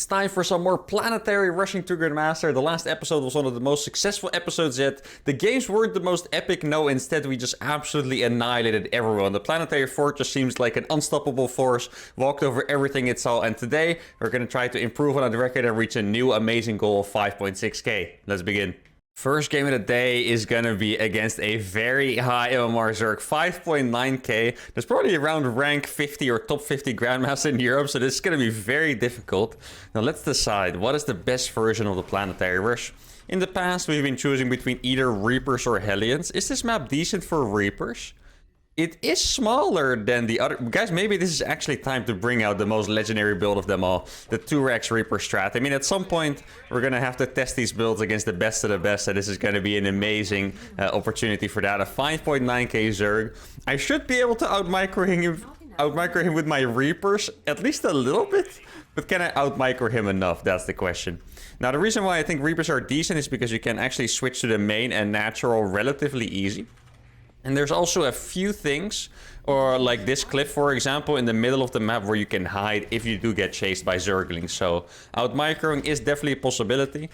It's time for some more Planetary rushing to Grandmaster. The last episode was one of the most successful episodes yet. The games weren't the most epic, no, instead we just absolutely annihilated everyone. The Planetary Fortress seems like an unstoppable force, walked over everything it saw, and today we're gonna try to improve on that record and reach a new amazing goal of 5.6k. Let's begin. First game of the day is gonna be against a very high MMR Zerg, 5.9k. That's probably around rank 50 or top 50 Grandmaster in Europe, so this is gonna be very difficult. Now let's decide what is the best version of the Planetary Rush. In the past, we've been choosing between either Reapers or Hellions. Is this map decent for Reapers? It is smaller than the other... Guys, maybe this is actually time to bring out the most legendary build of them all. The 2-Rex Reaper strat. I mean, at some point, we're going to have to test these builds against the best of the best. And this is going to be an amazing opportunity for that. A 5.9k Zerg. I should be able to outmicro him with my Reapers. At least a little bit. But can I outmicro him enough? That's the question. Now, the reason why I think Reapers are decent is because you can actually switch to the main and natural relatively easy. And there's also a few things, or like this cliff, for example, in the middle of the map where you can hide if you do get chased by Zerglings. So outmicroing is definitely a possibility.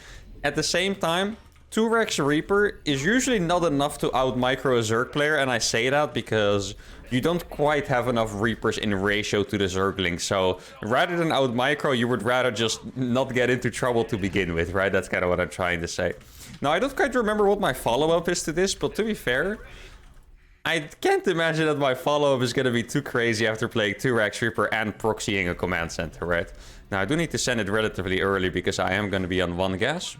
At the same time, 2-Rex Reaper is usually not enough to outmicro a Zerg player. And I say that because you don't quite have enough Reapers in ratio to the Zerglings. So rather than outmicro, you would rather just not get into trouble to begin with, right? That's kind of what I'm trying to say. Now, I don't quite remember what my follow-up is to this, but to be fair... I can't imagine that my follow-up is going to be too crazy after playing 2-Rex Reaper and proxying a command center, right? Now, I do need to send it relatively early because I am going to be on 1 gas.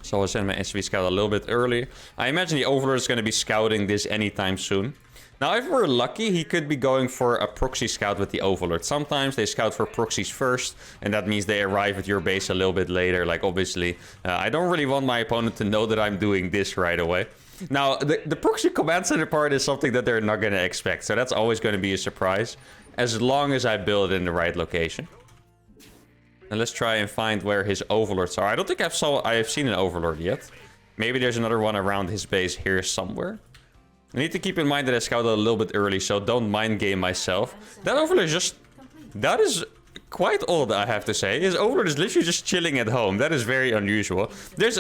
So I'll send my SV scout a little bit early. I imagine the Overlord is going to be scouting this anytime soon. Now, if we're lucky, he could be going for a proxy scout with the Overlord. Sometimes they scout for proxies first, and that means they arrive at your base a little bit later. Like, obviously, I don't really want my opponent to know that I'm doing this right away. Now, the proxy command center part is something that they're not going to expect. So that's always going to be a surprise, as long as I build it in the right location. And let's try and find where his Overlords are. I don't think I have seen an Overlord yet. Maybe there's another one around his base here somewhere. I need to keep in mind that I scouted a little bit early, so don't mind game myself. That Overlord is just... That is quite odd, I have to say. His Overlord is literally just chilling at home. That is very unusual. There's...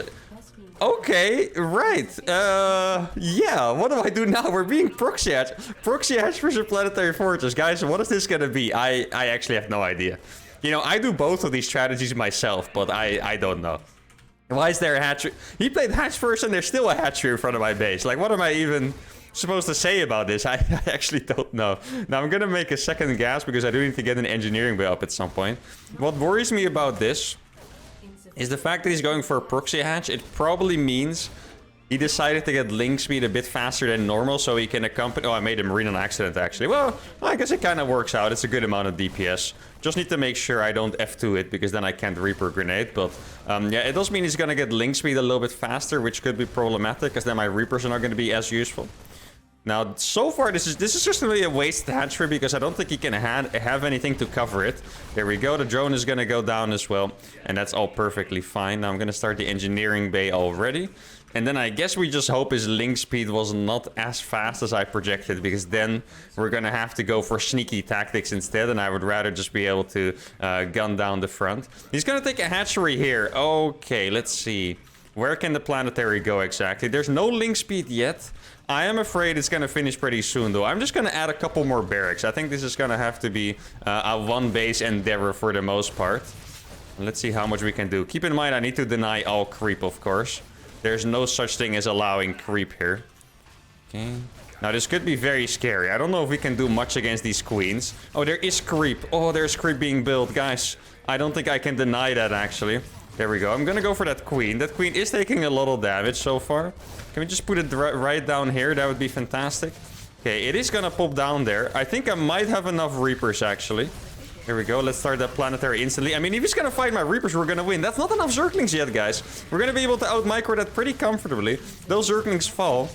Okay, right. Yeah, what do I do now? We're being proxy hatch. Proxy hatch versus Planetary Fortress. Guys, what is this gonna be? I actually have no idea. You know, I do both of these strategies myself, but I don't know. Why is there a hatchery? He played hatch first and there's still a hatchery in front of my base. Like, what am I even supposed to say about this? I actually don't know. Now, I'm gonna make a second gas because I do need to get an engineering bay up at some point. What worries me about this is the fact that he's going for a proxy hatch. It probably means he decided to get link speed a bit faster than normal so he can accompany... Oh, I made a marine on accident, actually. Well, I guess it kind of works out. It's a good amount of DPS. Just need to make sure I don't F2 it, because then I can't Reaper grenade. But yeah, it does mean he's going to get link speed a little bit faster, which could be problematic, because then my Reapers are not going to be as useful. Now, so far, this is just really a wasted hatchery because I don't think he can have anything to cover it. There we go. The drone is going to go down as well. And that's all perfectly fine. Now, I'm going to start the engineering bay already. And then I guess we just hope his link speed was not as fast as I projected, because then we're going to have to go for sneaky tactics instead. And I would rather just be able to gun down the front. He's going to take a hatchery here. Okay, let's see. Where can the Planetary go exactly? There's no link speed yet. I am afraid it's going to finish pretty soon, though. I'm just going to add a couple more barracks. I think this is going to have to be a one-base endeavor for the most part. Let's see how much we can do. Keep in mind, I need to deny all creep, of course. There's no such thing as allowing creep here. Okay. Now, this could be very scary. I don't know if we can do much against these queens. Oh, there is creep. Oh, there's creep being built. Guys, I don't think I can deny that, actually. There we go. I'm going to go for that queen. That queen is taking a lot of damage so far. Can we just put it right down here? That would be fantastic. Okay, it is going to pop down there. I think I might have enough Reapers, actually. Here we go. Let's start that Planetary instantly. I mean, if he's going to fight my Reapers, we're going to win. That's not enough Zerglings yet, guys. We're going to be able to outmicro that pretty comfortably. Those Zerglings fall.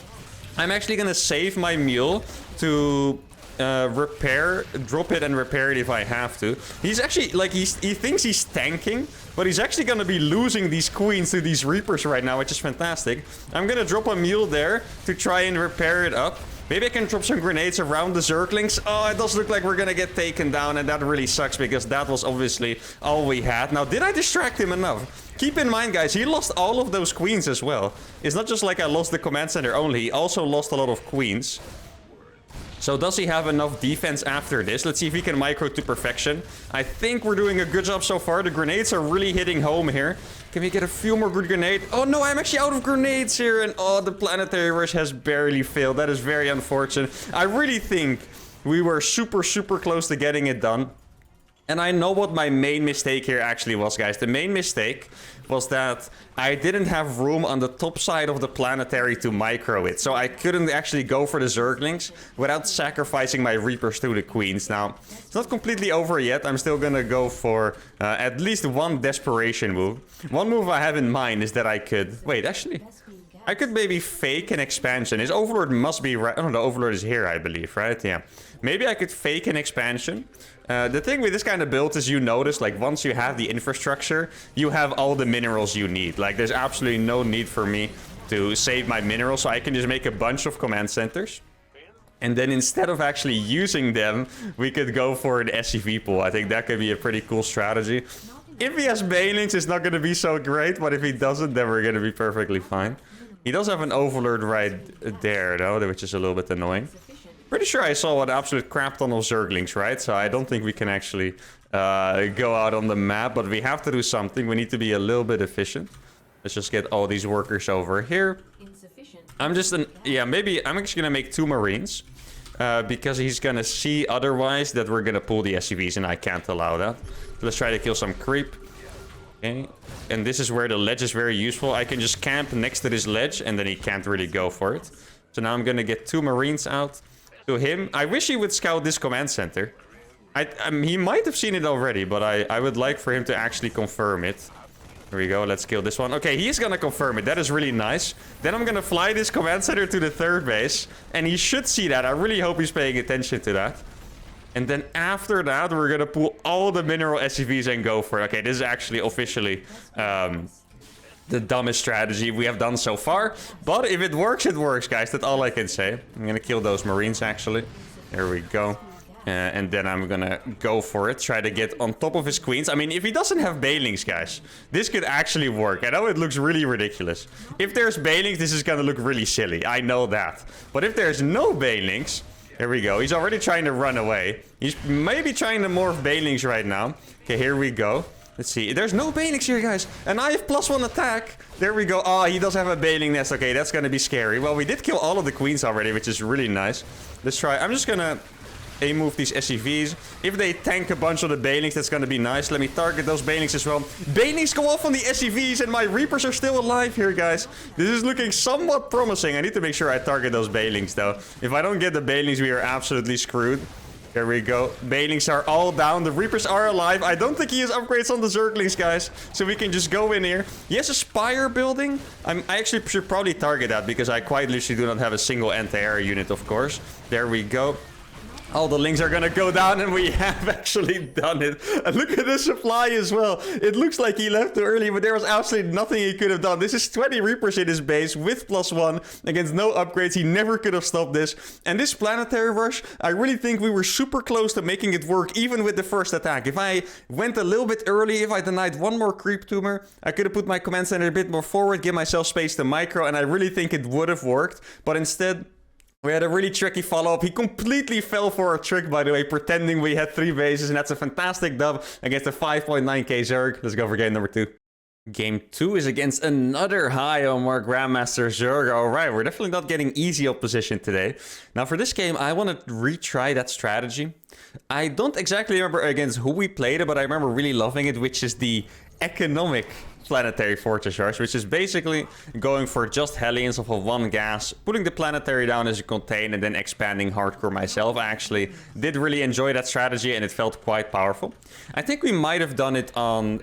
I'm actually going to save my mule to... drop it and repair it if I have to. He's actually, like, he thinks he's tanking, but he's actually gonna be losing these queens to these Reapers right now, which is fantastic. I'm gonna drop a mule there to try and repair it up. Maybe I can drop some grenades around the Zerglings. Oh, it does look like we're gonna get taken down, and that really sucks because that was obviously all we had. Now, did I distract him enough? Keep in mind, guys, he lost all of those queens as well. It's not just like I lost the command center only. He also lost a lot of queens. So does he have enough defense after this? Let's see if he can micro to perfection. I think we're doing a good job so far. The grenades are really hitting home here. Can we get a few more good grenades? Oh no, I'm actually out of grenades here. And oh, the planetary rush has barely failed. That is very unfortunate. I really think we were super, super close to getting it done. And I know what my main mistake here actually was, guys. The main mistake was that I didn't have room on the top side of the planetary to micro it. So I couldn't actually go for the Zerglings without sacrificing my Reapers to the Queens. Now, it's not completely over yet. I'm still gonna go for at least one desperation move. One move I have in mind is that I could... Wait, actually... I could maybe fake an expansion. His Overlord must be right... Oh, the Overlord is here, I believe, right? Yeah. Maybe I could fake an expansion. The thing with this kind of build is you notice, like, once you have the infrastructure, you have all the minerals you need. Like, there's absolutely no need for me to save my minerals, so I can just make a bunch of command centers. And then instead of actually using them, we could go for an SCV pool. I think that could be a pretty cool strategy. If he has Banelings, it's not going to be so great, but if he doesn't, then we're going to be perfectly fine. He does have an Overlord right there, though, which is a little bit annoying. Pretty sure I saw an absolute crap ton of Zerglings, right? So I don't think we can actually go out on the map, but we have to do something. We need to be a little bit efficient. Let's just get all these workers over here. I'm just yeah, maybe I'm actually gonna make 2 Marines because he's gonna see otherwise that we're gonna pull the SCVs, and I can't allow that. So let's try to kill some creep. Okay, and this is where the ledge is very useful. I can just camp next to this ledge, and then he can't really go for it. So now I'm gonna get 2 Marines out to him. I wish he would scout this command center. He might have seen it already, but I would like for him to actually confirm it. Here we go, let's kill this one. Okay, he's gonna confirm it. That is really nice. Then I'm gonna fly this command center to the 3rd base, and he should see that. I really hope he's paying attention to that. And then after that, we're gonna pull all the mineral SCVs and go for it. Okay, this is actually officially the dumbest strategy we have done so far. But if it works, guys. That's all I can say. I'm gonna kill those Marines, actually. There we go. And then I'm gonna go for it. Try to get on top of his queens. I mean, if he doesn't have Banelings, guys, this could actually work. I know it looks really ridiculous. If there's Banelings, this is gonna look really silly. I know that. But if there's no Banelings... There we go. He's already trying to run away. He's maybe trying to morph Banelings right now. Okay, here we go. Let's see. There's no Banelings here, guys. And I have +1 attack. There we go. Oh, he does have a Baneling nest. Okay, that's going to be scary. Well, we did kill all of the queens already, which is really nice. Let's try. I'm just going to move these SCVs. If they tank a bunch of the Banelings, that's going to be nice. Let me target those Banelings as well. Banelings go off on the SCVs, and my Reapers are still alive here, guys. This is looking somewhat promising. I need to make sure I target those Banelings, though. If I don't get the Banelings, we are absolutely screwed. There we go. Banelings are all down. The Reapers are alive. I don't think he has upgrades on the Zerglings, guys. So we can just go in here. He has a Spire building. I actually should probably target that because I quite literally do not have a single anti-air unit, of course. There we go. All the links are gonna go down, and we have actually done it. And look at the supply as well. It looks like he left too early, but there was absolutely nothing he could have done. This is 20 Reapers in his base with +1 against no upgrades. He never could have stopped this. And this planetary rush, I really think we were super close to making it work, even with the first attack. If I went a little bit early, if I denied 1 more creep tumor, I could have put my command center a bit more forward, give myself space to micro, and I really think it would have worked. But instead... we had a really tricky follow-up. He completely fell for a trick, by the way, pretending we had 3 bases, and that's a fantastic dub against a 5.9k Zerg. Let's go for game number 2. Game 2 is against another high Omar Grandmaster Zerg. Alright, we're definitely not getting easy opposition today. Now, for this game, I want to retry that strategy. I don't exactly remember against who we played it, but I remember really loving it, which is the economic planetary fortress rush, which is basically going for just Hellions off of 1 gas, putting the planetary down as a contain, and then expanding hardcore myself. I actually did really enjoy that strategy, and it felt quite powerful. I think we might have done it on...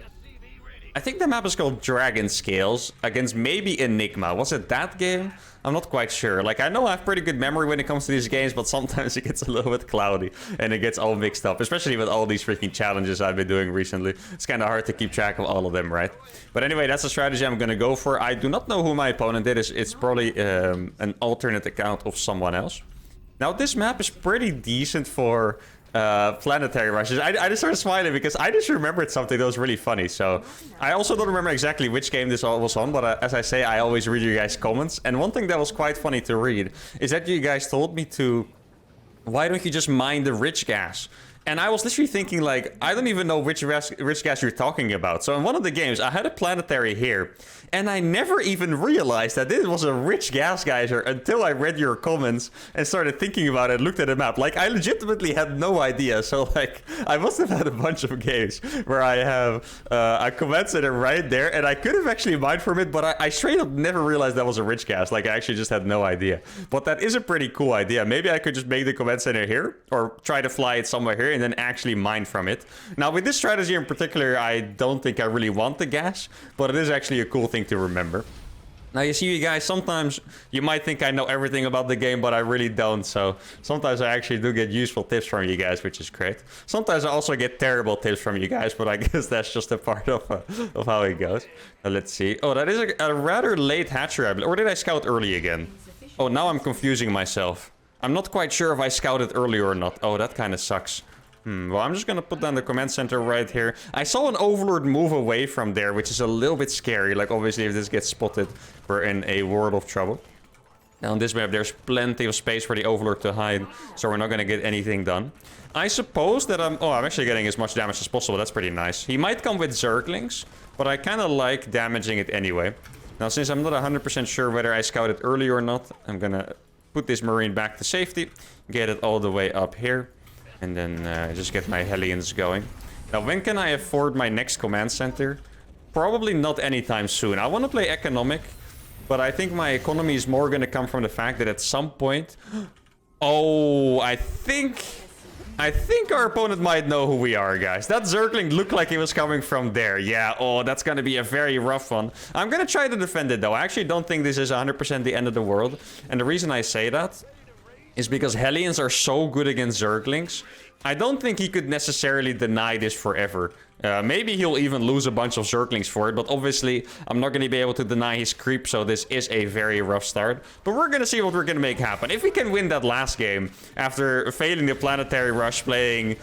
I think the map is called Dragon Scales against maybe Enigma. Was it that game? I'm not quite sure. Like, I know I have pretty good memory when it comes to these games, but sometimes it gets a little bit cloudy and it gets all mixed up, especially with all these freaking challenges I've been doing recently. It's kind of hard to keep track of all of them, right? But anyway, that's the strategy I'm going to go for. I do not know who my opponent is. It's probably an alternate account of someone else. Now, this map is pretty decent for planetary rushes. I just started smiling because I just remembered something that was really funny. So I also don't remember exactly which game this all was on, but as I say, I always read you guys' comments. And one thing that was quite funny to read is that you guys told me to, why don't you just mine the rich gas? And I was literally thinking, like, I don't even know which rich gas you're talking about. So in one of the games, I had a planetary here, and I never even realized that this was a rich gas geyser until I read your comments and started thinking about it, looked at the map. Like, I legitimately had no idea. So, like, I must have had a bunch of games where I have a command center right there, and I could have actually mined from it, but I straight up never realized that was a rich gas. Like, I actually just had no idea. But that is a pretty cool idea. Maybe I could just make the command center here, or try to fly it somewhere here, and then actually mine from it. Now, with this strategy in particular, I don't think I really want the gas, but it is actually a cool thing to remember. Now, you see, you guys, sometimes you might think I know everything about the game, but I really don't. So sometimes I actually do get useful tips from you guys, which is great. Sometimes I also get terrible tips from you guys, but I guess that's just a part of how it goes. Now, let's see. Oh, that is a rather late hatchery, I believe. Or did I scout early again? Oh, now I'm confusing myself. I'm not quite sure if I scouted earlier or not. Oh, that kind of sucks. Well, I'm just gonna put down the command center right here. I saw an overlord move away from there, which is a little bit scary. Like, obviously, if this gets spotted, we're in a world of trouble. Now, on this map, there's plenty of space for the overlord to hide, so we're not gonna get anything done. I suppose that I'm actually getting as much damage as possible. That's pretty nice. He might come with Zerglings, but I kind of like damaging it anyway. Now, since I'm not 100% sure whether I scouted early or not, I'm gonna put this Marine back to safety, get it all the way up here. And then just get my Hellions going. Now, when can I afford my next command center? Probably not anytime soon. I want to play economic, but I think my economy is more going to come from the fact that at some point... Oh, I think our opponent might know who we are, guys. That Zergling looked like he was coming from there. Yeah, oh, that's going to be a very rough one. I'm going to try to defend it, though. I actually don't think this is 100% the end of the world. And the reason I say that is because Hellions are so good against Zerglings. I don't think he could necessarily deny this forever. Maybe he'll even lose a bunch of Zerglings for it, but obviously I'm not going to be able to deny his creep, so this is a very rough start. But we're going to see what we're going to make happen. If we can win that last game, after failing the planetary rush, playing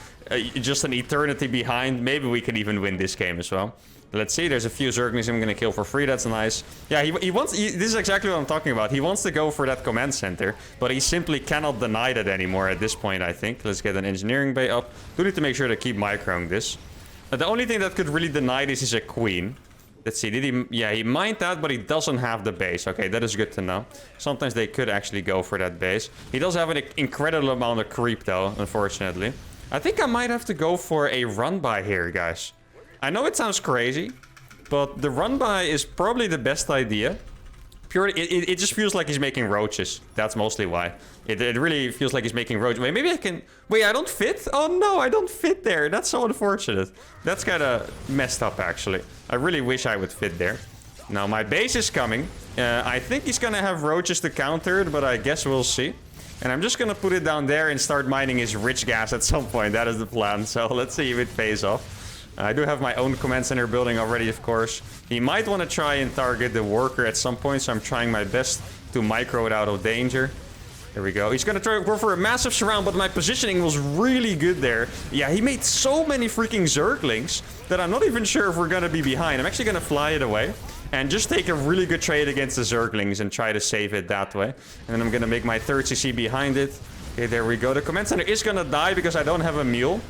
just an eternity behind, maybe we can even win this game as well. Let's see, there's a few Zerglings I'm gonna kill for free, that's nice. Yeah, this is exactly what I'm talking about. He wants to go for that command center, but he simply cannot deny that anymore at this point, I think. Let's get an engineering bay up. Do need to make sure to keep microing this. The only thing that could really deny this is a queen. Let's see, did he... Yeah, he mined that, but he doesn't have the base. Okay, that is good to know. Sometimes they could actually go for that base. He does have an incredible amount of creep, though, unfortunately. I think I might have to go for a run-by here, guys. I know it sounds crazy, but the run-by is probably the best idea. Purely, it just feels like he's making roaches. That's mostly why. It really feels like he's making roaches. Wait, maybe I can... Wait, I don't fit? Oh no, I don't fit there. That's so unfortunate. That's kind of messed up, actually. I really wish I would fit there. Now, my base is coming. I think he's gonna have roaches to counter it, but I guess we'll see. And I'm just gonna put it down there and start mining his rich gas at some point. That is the plan. So let's see if it pays off. I do have my own command center building already, of course. He might want to try and target the worker at some point, so I'm trying my best to micro it out of danger. There we go. He's going to try to go for a massive surround, but my positioning was really good there. Yeah, he made so many freaking Zerglings that I'm not even sure if we're going to be behind. I'm actually going to fly it away and just take a really good trade against the Zerglings and try to save it that way. And then I'm going to make my third CC behind it. Okay, there we go. The command center is going to die because I don't have a mule.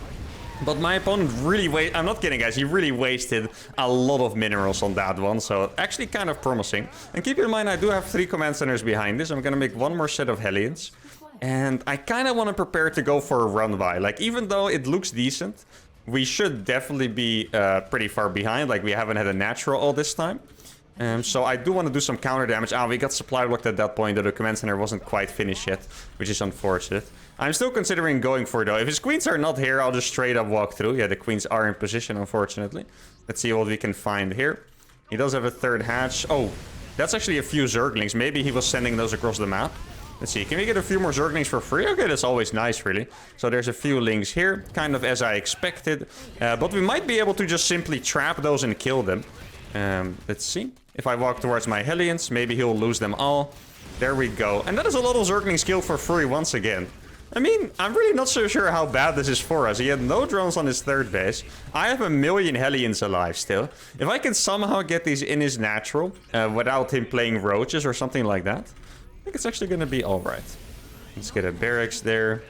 But my opponent really I'm not kidding, guys. He really wasted a lot of minerals on that one. So actually kind of promising. And keep in mind, I do have 3 command centers behind this. I'm going to make one more set of Hellions. And I kind of want to prepare to go for a run-by. Like, even though it looks decent, we should definitely be pretty far behind. Like, we haven't had a natural all this time. So I do want to do some counter damage. We got supply blocked at that point, though the command center wasn't quite finished yet, which is unfortunate. I'm still considering going for it, though. If his queens are not here, I'll just straight up walk through. Yeah, the queens are in position, unfortunately. Let's see what we can find here. He does have a third hatch. Oh, that's actually a few Zerglings. Maybe he was sending those across the map. Let's see, can we get a few more Zerglings for free? Okay, that's always nice, really. So there's a few links here, kind of as I expected. But we might be able to just simply trap those and kill them. Let's see. If I walk towards my Hellions, maybe he'll lose them all. There we go. And that is a lot of Zergling skill for free once again. I mean, I'm really not so sure how bad this is for us. He had no drones on his third base. I have 1 million Hellions alive still. If I can somehow get these in his natural, without him playing roaches or something like that, I think it's actually going to be alright. Let's get a barracks there.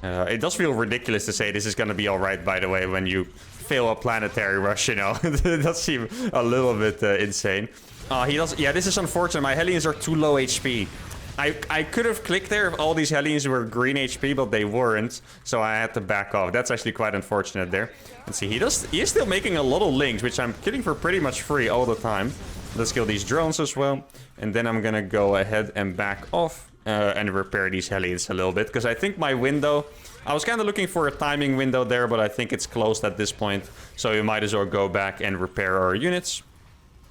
It does feel ridiculous to say this is going to be alright, by the way, when you fail a planetary rush, you know. It does seem a little bit insane. He does. Yeah, this is unfortunate. My Hellions are too low HP. I could have clicked there if all these Hellions were green HP, but they weren't, so I had to back off. That's actually quite unfortunate there. Let's see, he is still making a lot of links, which I'm getting for pretty much free all the time. Let's kill these drones as well, and then I'm gonna go ahead and back off and repair these Hellions a little bit, because I think my window... I was kind of looking for a timing window there, but I think it's closed at this point, so we might as well go back and repair our units.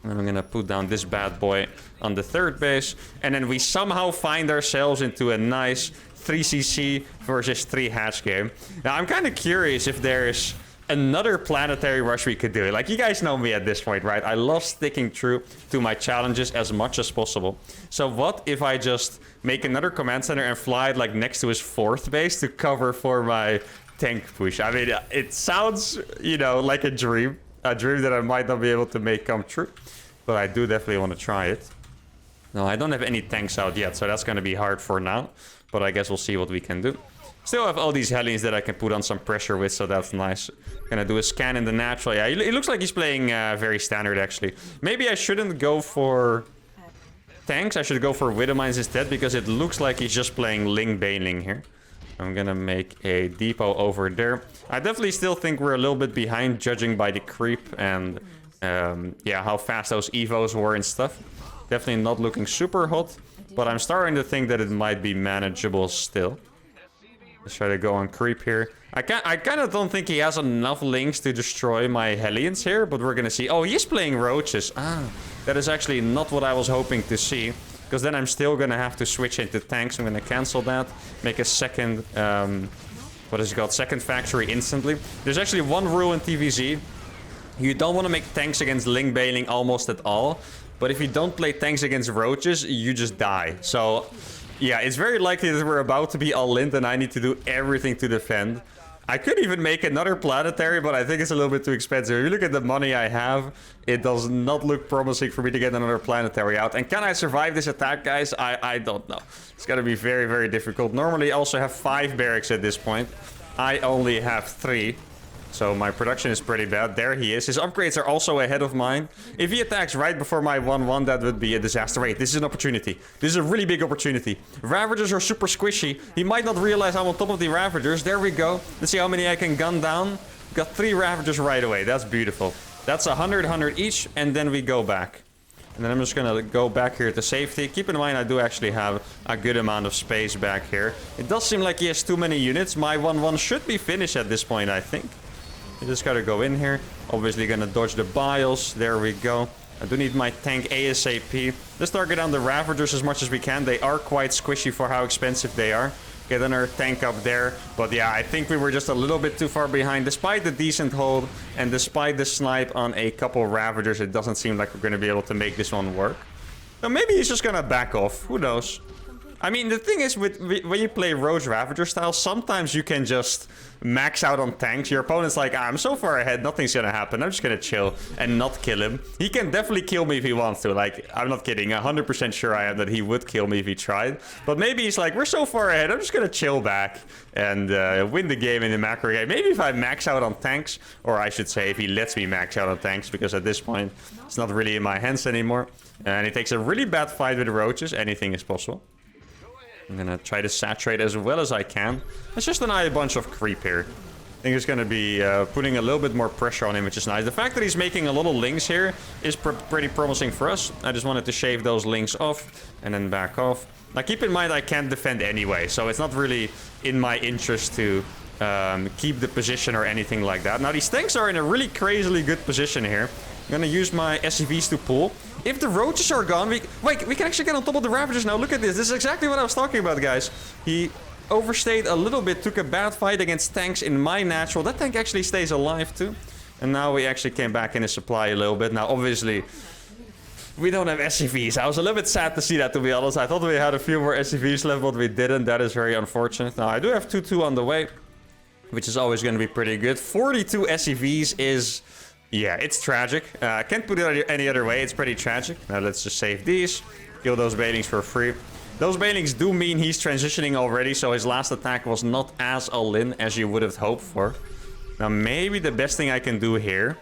And I'm gonna put down this bad boy on the third base. And then we somehow find ourselves into a nice 3cc versus 3 hatch game. Now, I'm kind of curious if there's another planetary rush we could do. Like, you guys know me at this point, right? I love sticking true to my challenges as much as possible. So what if I just make another command center and fly it, like, next to his 4th base to cover for my tank push? I mean, it sounds, you know, like a dream. A dream that I might not be able to make come true. But I do definitely want to try it. No, I don't have any tanks out yet, so that's going to be hard for now. But I guess we'll see what we can do. Still have all these Hellions that I can put on some pressure with, so that's nice. Gonna do a scan in the natural. Yeah, it looks like he's playing very standard, actually. Maybe I shouldn't go for tanks. I should go for Widow Mines instead, because it looks like he's just playing Ling Bailing here. I'm gonna make a depot over there. I definitely still think we're a little bit behind, judging by the creep and yeah, how fast those evos were and stuff. Definitely not looking super hot, but I'm starting to think that it might be manageable still. Let's try to go on creep here. I kind of don't think he has enough links to destroy my Hellions here, but we're gonna see. Oh, he's playing roaches. Ah, that is actually not what I was hoping to see. Because then I'm still gonna have to switch into tanks. I'm gonna cancel that. Make a second, what is it called? Second factory instantly. There's actually one rule in TVZ. You don't want to make tanks against Ling Bailing almost at all. But if you don't play tanks against roaches, you just die. So, yeah, it's very likely that we're about to be all-in and I need to do everything to defend. I could even make another planetary, but I think it's a little bit too expensive. If you look at the money I have, it does not look promising for me to get another planetary out. And can I survive this attack, guys? I don't know. It's gonna be very, very difficult. Normally, I also have 5 barracks at this point. I only have 3. So my production is pretty bad. There he is. His upgrades are also ahead of mine. If he attacks right before my 1-1, that would be a disaster. Wait, this is an opportunity. This is a really big opportunity. Ravagers are super squishy. He might not realize I'm on top of the Ravagers. There we go. Let's see how many I can gun down. Got 3 Ravagers right away. That's beautiful. That's 100 each, and then we go back. And then I'm just gonna go back here to safety. Keep in mind, I do actually have a good amount of space back here. It does seem like he has too many units. My 1-1 should be finished at this point, I think. You just gotta go in here. Obviously gonna dodge the bios. There we go. I do need my tank ASAP. Let's target down the Ravagers as much as we can. They are quite squishy for how expensive they are. Get another tank up there. But yeah, I think we were just a little bit too far behind. Despite the decent hold and despite the snipe on a couple Ravagers, it doesn't seem like we're gonna be able to make this one work. So maybe he's just gonna back off. Who knows? I mean, the thing is, when you play Roach Ravager style, sometimes you can just max out on tanks. Your opponent's like, I'm so far ahead, nothing's gonna happen. I'm just gonna chill and not kill him. He can definitely kill me if he wants to. Like, I'm not kidding. 100% sure I am that he would kill me if he tried. But maybe he's like, we're so far ahead, I'm just gonna chill back and win the game in the macro game. Maybe if I max out on tanks, or I should say if he lets me max out on tanks, because at this point, it's not really in my hands anymore. And he takes a really bad fight with the roaches. Anything is possible. I'm gonna try to saturate as well as I can. Let's just deny a bunch of creep here. I think it's gonna be putting a little bit more pressure on him, which is nice. The fact that he's making a lot of links here is pretty promising for us. I just wanted to shave those links off and then back off. Now keep in mind I can't defend anyway, so it's not really in my interest to keep the position or anything like that. Now these tanks are in a really crazily good position here. I'm gonna use my SCVs to pull. If the roaches are gone, we can actually get on top of the Ravagers now. Look at this. This is exactly what I was talking about, guys. He overstayed a little bit, took a bad fight against tanks in my natural. That tank actually stays alive too. And now we actually came back in his supply a little bit. Now, obviously, We don't have SCVs. I was a little bit sad to see that, to be honest. I thought we had a few more SCVs left, but we didn't. That is very unfortunate. Now, I do have 2-2 on the way, which is always going to be pretty good. 42 SCVs is... yeah, it's tragic. I can't put it any other way. It's pretty tragic. Now, let's just save these. Kill those Banelings for free. Those Banelings do mean he's transitioning already, so his last attack was not as all-in as you would have hoped for. Now, maybe the best thing I can do here...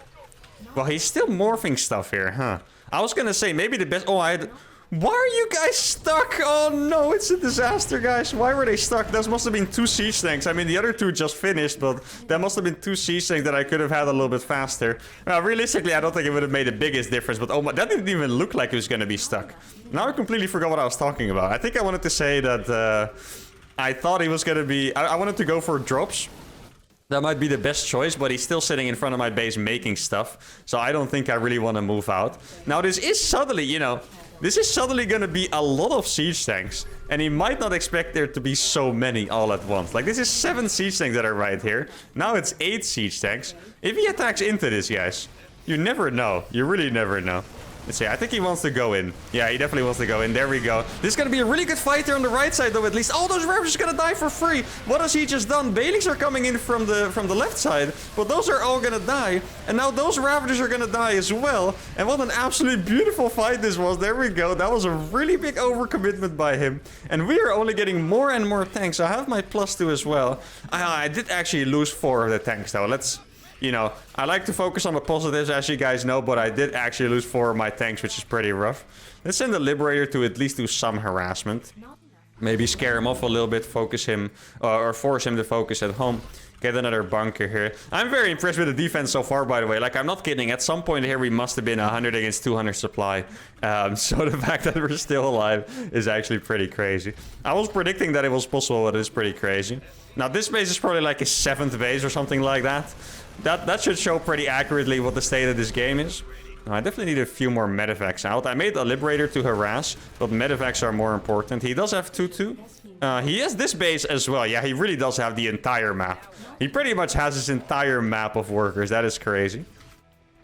well, he's still morphing stuff here, huh? I was gonna say, maybe the best... oh, why are you guys stuck? Oh, no, it's a disaster, guys. Why were they stuck? Those must have been 2 siege tanks. I mean, the other 2 just finished, but that must have been 2 siege tanks that I could have had a little bit faster. Now, realistically, I don't think it would have made the biggest difference, but oh my... that didn't even look like it was gonna be stuck. Now I completely forgot what I was talking about. I think I wanted to say that I thought he was gonna be... I wanted to go for drops. That might be the best choice, but he's still sitting in front of my base making stuff. So I don't think I really want to move out. Now, this is suddenly, you know... this is suddenly going to be a lot of siege tanks. And he might not expect there to be so many all at once. Like, this is 7 siege tanks that are right here. Now it's 8 siege tanks. If he attacks into this, guys, you never know. You really never know. Let's see, I think he wants to go in. Yeah, he definitely wants to go in. There we go. This is going to be a really good fight here on the right side, though, at least. Oh, those Ravagers are going to die for free. What has he just done? Banelings are coming in from the left side, but those are all going to die. And now those Ravagers are going to die as well. And what an absolutely beautiful fight this was. There we go. That was a really big overcommitment by him. And we are only getting more and more tanks. I have my +2 as well. I did actually lose 4 of the tanks, though. Let's... you know, I like to focus on the positives, as you guys know, but I did actually lose 4 of my tanks, which is pretty rough. Let's send the Liberator to at least do some harassment. Maybe scare him off a little bit, focus him, or force him to focus at home. Get another bunker here. I'm very impressed with the defense so far, by the way. Like, I'm not kidding. At some point here, we must have been 100 against 200 supply. So the fact that we're still alive is actually pretty crazy. I was predicting that it was possible, but it is pretty crazy. Now, this base is probably like his 7th base or something like that. That should show pretty accurately what the state of this game is. Now, I definitely need a few more medevacs out. I made a Liberator to harass, but medevacs are more important. He does have 2-2. He has this base as well. Yeah, he really does have the entire map. He pretty much has his entire map of workers. That is crazy.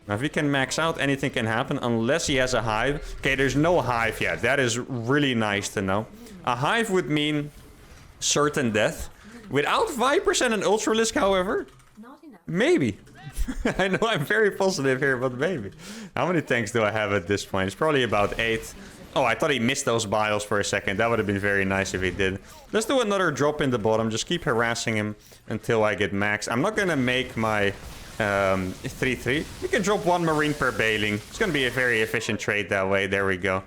Now, if he can max out, anything can happen unless he has a hive. Okay, there's no hive yet. That is really nice to know. A hive would mean certain death. Without Vipers and an Ultralisk, however... maybe. I know I'm very positive here, but maybe. How many tanks do I have at this point? It's probably about 8. Oh, I thought he missed those bios for a second. That would have been very nice if he did. Let's do another drop in the bottom. Just keep harassing him until I get max. I'm not going to make my 3-3. We can drop 1 Marine per Baneling. It's going to be a very efficient trade that way. There we go.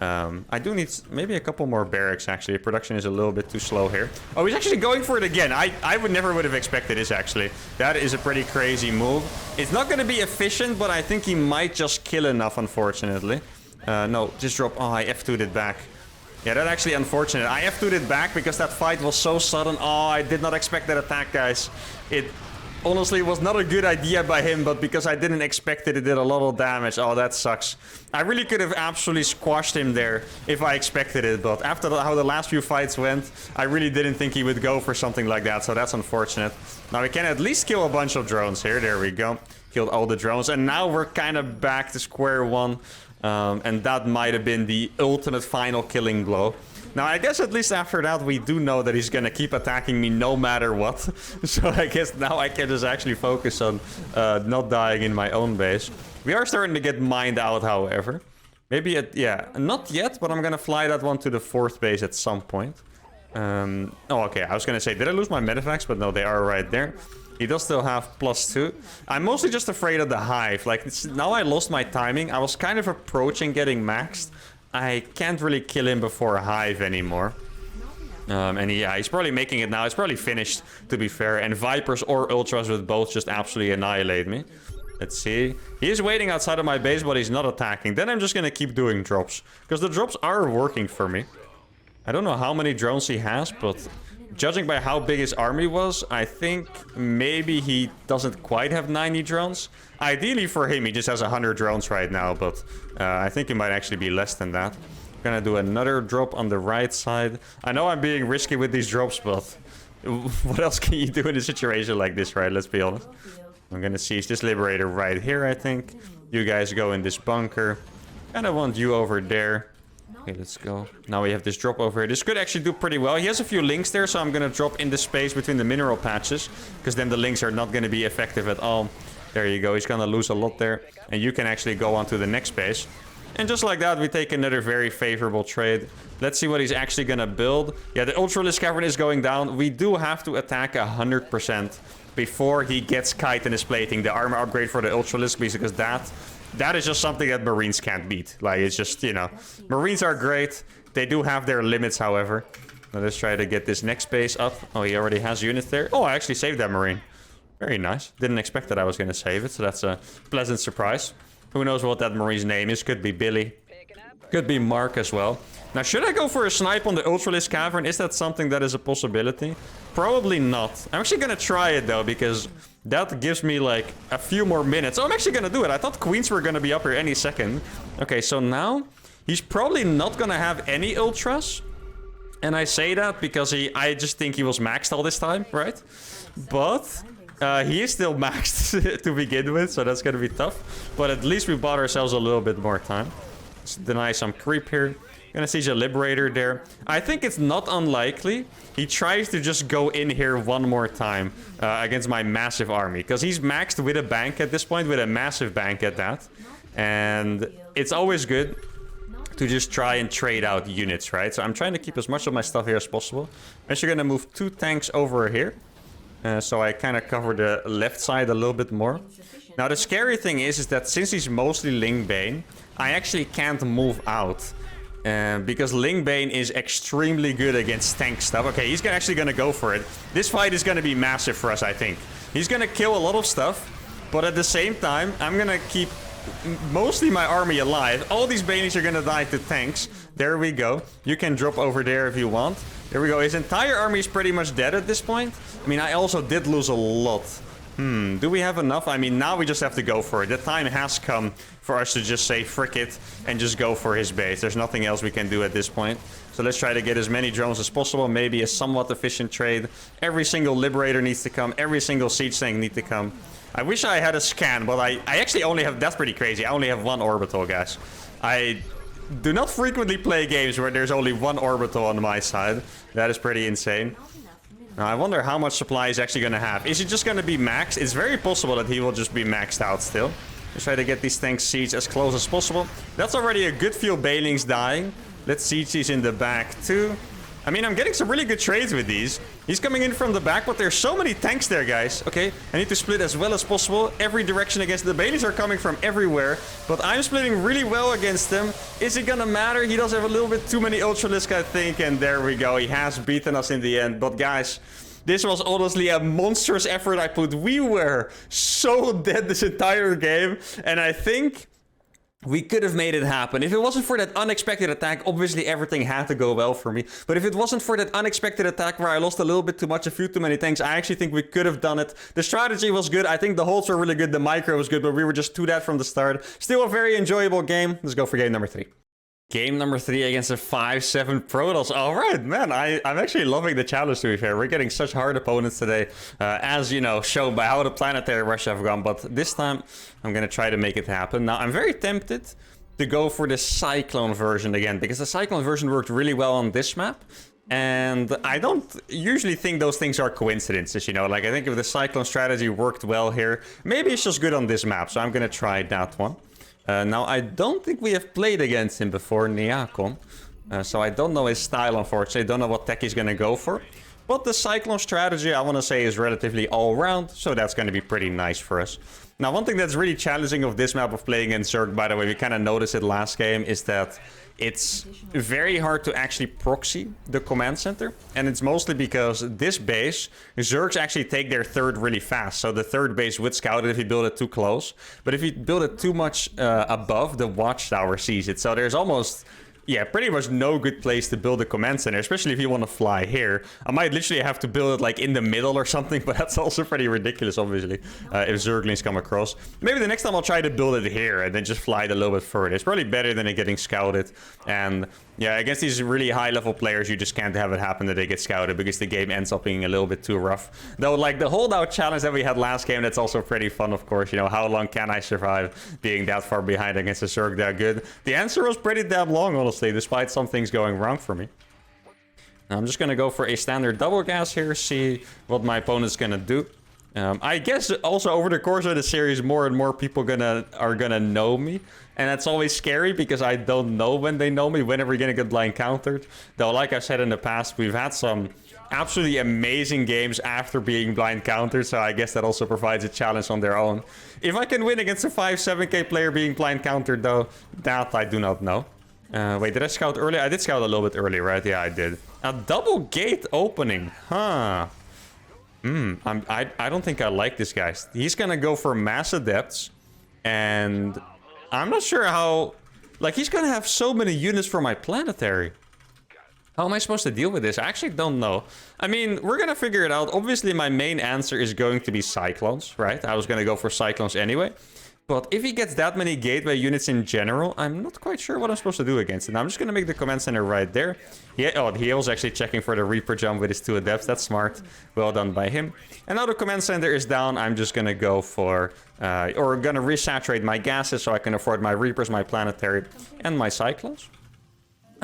I do need maybe a couple more barracks, actually. Production is a little bit too slow here. Oh, he's actually going for it again. I would never have expected this, actually. That is a pretty crazy move. It's not going to be efficient, but I think he might just kill enough, unfortunately. No, just drop... oh, I F2'd it back. Yeah, that's actually unfortunate. I F2'd it back because that fight was so sudden. Oh, I did not expect that attack, guys. It... honestly, it was not a good idea by him, but because I didn't expect it, it did a lot of damage. Oh, that sucks. I really could have absolutely squashed him there if I expected it, but after how the last few fights went, I really didn't think he would go for something like that, so that's unfortunate. Now we can at least kill a bunch of drones here. There we go. Killed all the drones, and now we're kind of back to square one, and that might have been the ultimate final killing blow. Now, I guess at least after that, we do know that he's going to keep attacking me no matter what. So I guess now I can just actually focus on not dying in my own base. We are starting to get mined out, however. Maybe at... yeah, not yet, but I'm going to fly that one to the 4th base at some point. Oh, okay. I was going to say, did I lose my medevacs? But no, they are right there. He does still have +2. I'm mostly just afraid of the hive. Like, now I lost my timing. I was kind of approaching getting maxed. I can't really kill him before a hive anymore. And yeah, he's probably making it now. It's probably finished, to be fair. And Vipers or Ultras would both just absolutely annihilate me. Let's see. He is waiting outside of my base, but he's not attacking. Then I'm just going to keep doing drops. Because the drops are working for me. I don't know how many drones he has, but... judging by how big his army was, I think maybe he doesn't quite have 90 drones. Ideally for him, he just has 100 drones right now, but I think it might actually be less than that. Gonna do another drop on the right side. I know I'm being risky with these drops, but what else can you do in a situation like this, right? Let's be honest. I'm gonna siege this Liberator right here, I think. You guys go in this bunker. And I want you over there. Okay, let's go. Now we have this drop over here. This could actually do pretty well. He has a few links there, so I'm going to drop in the space between the mineral patches. Because then the links are not going to be effective at all. There you go. He's going to lose a lot there. And you can actually go on to the next space. And just like that, we take another very favorable trade. Let's see what he's actually going to build. Yeah, the Ultralisk Cavern is going down. We do have to attack 100% before he gets Kite and his plating. The armor upgrade for the Ultralisk, because that is just something that Marines can't beat. Like, it's just, you know, Marines are great. They do have their limits, however. Now, let's try to get this next base up. Oh, he already has units there. Oh, I actually saved that Marine. Very nice. Didn't expect that I was going to save it, so that's a pleasant surprise. Who knows what that Marine's name is? Could be Billy. Could be Mark as well. Now, should I go for a snipe on the Ultralisk Cavern? Is that something that is a possibility? Probably not. I'm actually going to try it, though, because that gives me, like, a few more minutes. Oh, I'm actually going to do it. I thought Queens were going to be up here any second. Okay, so now he's probably not going to have any Ultras. And I say that because I just think he was maxed all this time, right? But he is still maxed to begin with, so that's going to be tough. But at least we bought ourselves a little bit more time. Let's deny some creep here. Gonna siege a Liberator there. I think it's not unlikely he tries to just go in here one more time against my massive army. Because he's maxed with a bank at this point, with a massive bank at that. And it's always good to just try and trade out units, right? So I'm trying to keep as much of my stuff here as possible. I'm actually gonna move 2 tanks over here. So I kind of cover the left side a little bit more. Now the scary thing is that since he's mostly Ling Bane, I actually can't move out. Because Ling Bane is extremely good against tank stuff. Okay, he's actually going to go for it. This fight is going to be massive for us, I think. He's going to kill a lot of stuff. But at the same time, I'm going to keep mostly my army alive. All these Banies are going to die to tanks. There we go. You can drop over there if you want. There we go. His entire army is pretty much dead at this point. I mean, I also did lose a lot. Do we have enough? I mean, now we just have to go for it. The time has come for us to just say frick it and just go for his base. There's nothing else we can do at this point. So let's try to get as many drones as possible. Maybe a somewhat efficient trade. Every single Liberator needs to come. Every single Siege Tank needs to come. I wish I had a scan, but I actually only have... That's pretty crazy. I only have 1 orbital, guys. I do not frequently play games where there's only 1 orbital on my side. That is pretty insane. Now, I wonder how much supply he's actually going to have. Is he just going to be maxed? It's very possible that he will just be maxed out still. Let's try to get these tanks siege as close as possible. That's already a good few Banelings dying. Let's siege these in the back too. I mean, I'm getting some really good trades with these. He's coming in from the back, but there's so many tanks there, guys. Okay, I need to split as well as possible. Every direction against the Baileys are coming from everywhere. But I'm splitting really well against them. Is it gonna matter? He does have a little bit too many Ultralisk, I think. And there we go. He has beaten us in the end. But guys, this was honestly a monstrous effort I put. We were so dead this entire game. And I think we could have made it happen. If it wasn't for that unexpected attack, obviously everything had to go well for me. But if it wasn't for that unexpected attack where I lost a little bit too much, a few too many tanks, I actually think we could have done it. The strategy was good. I think the holds were really good. The micro was good, but we were just too dead from the start. Still a very enjoyable game. Let's go for game number 3. Game number 3 against a 5-7 Protoss. All right, man. I'm actually loving the challenge, to be fair. We're getting such hard opponents today, as, you know, shown by how the Planetary Rush have gone. But this time, I'm going to try to make it happen. Now, I'm very tempted to go for the Cyclone version again, because the Cyclone version worked really well on this map. And I don't usually think those things are coincidences, you know. Like, I think if the Cyclone strategy worked well here, maybe it's just good on this map. So I'm going to try that one. Now, I don't think we have played against him before, Niakon. So I don't know his style, unfortunately. I don't know what tech he's going to go for. But the Cyclone strategy, I want to say, is relatively all-round. So that's going to be pretty nice for us. Now, one thing that's really challenging of this map of playing against Zerg, by the way, we kind of noticed it last game, is that it's very hard to actually proxy the command center. And it's mostly because this base, Zergs actually take their third really fast. So the third base would scout it if you build it too close. But if you build it too much above, the watchtower sees it. So there's almost... yeah, pretty much no good place to build a command center, especially if you want to fly here. I might literally have to build it like in the middle or something, but that's also pretty ridiculous, obviously, if Zerglings come across. Maybe the next time I'll try to build it here and then just fly it a little bit further. It's probably better than it getting scouted and Yeah, against these really high-level players, you just can't have it happen that they get scouted because the game ends up being a little bit too rough. Though, like, the holdout challenge that we had last game, that's also pretty fun, of course. You know, how long can I survive being that far behind against a Zerg that good? The answer was pretty damn long, honestly, despite some things going wrong for me. Now, I'm just going to go for a standard double gas here, see what my opponent's going to do. I guess also over the course of the series, more and more people are gonna know me. And that's always scary because I don't know when they know me, whenever we're gonna get blind countered. Though, like I said in the past, we've had some absolutely amazing games after being blind countered. So I guess that also provides a challenge on their own. If I can win against a 5-7k player being blind countered, though, that I do not know. Wait, did I scout earlier? I did scout a little bit early, right? Yeah, I did. A double gate opening, huh? I don't think I like this guy. He's gonna go for mass adepts, and I'm not sure how... Like, he's gonna have so many units for my planetary. How am I supposed to deal with this? I actually don't know. I mean, we're gonna figure it out. Obviously, my main answer is going to be Cyclones, right? I was gonna go for Cyclones anyway. But if he gets that many gateway units in general, I'm not quite sure what I'm supposed to do against it. I'm just going to make the command center right there. Yeah, oh, he was actually checking for the Reaper jump with his 2 adepts. That's smart. Well done by him. And now the command center is down. I'm just going to go for... or going to resaturate my gases so I can afford my Reapers, my Planetary, and my Cyclones.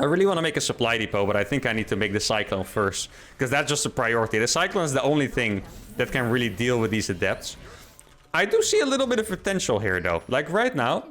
I really want to make a supply depot, but I think I need to make the Cyclone first. Because that's just a priority. The Cyclone is the only thing that can really deal with these adepts. I do see a little bit of potential here, though. Like, right now,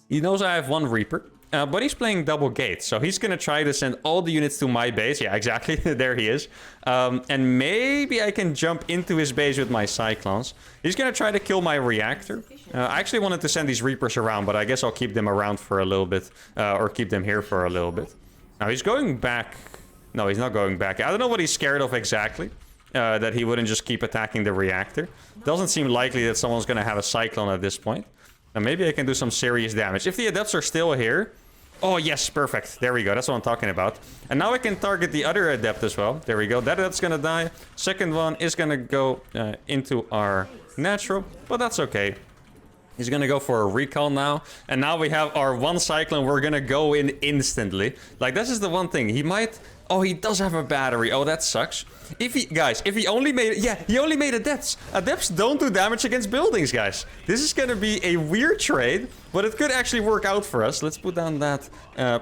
he knows I have 1 Reaper, but he's playing double gate, so he's gonna try to send all the units to my base. Yeah, exactly. There he is. And maybe I can jump into his base with my Cyclones. He's gonna try to kill my reactor. I actually wanted to send these Reapers around, but I guess I'll keep them around for a little bit, or keep them here for a little bit. Now, he's going back. No, he's not going back. I don't know what he's scared of exactly. That he wouldn't just keep attacking the reactor. Doesn't seem likely that someone's going to have a Cyclone at this point. And maybe I can do some serious damage. If the adepts are still here... Oh, yes, perfect. There we go. That's what I'm talking about. And now I can target the other adept as well. There we go. That adept's going to die. Second one is going to go into our natural. But that's okay. He's going to go for a recall now. And now we have our 1 Cyclone. We're going to go in instantly. Like, this is the one thing. He might... Oh, he does have a battery. Oh, that sucks. If he only made... Yeah, he only made adepts. Adepts don't do damage against buildings, guys. This is going to be a weird trade, but it could actually work out for us. Let's put down that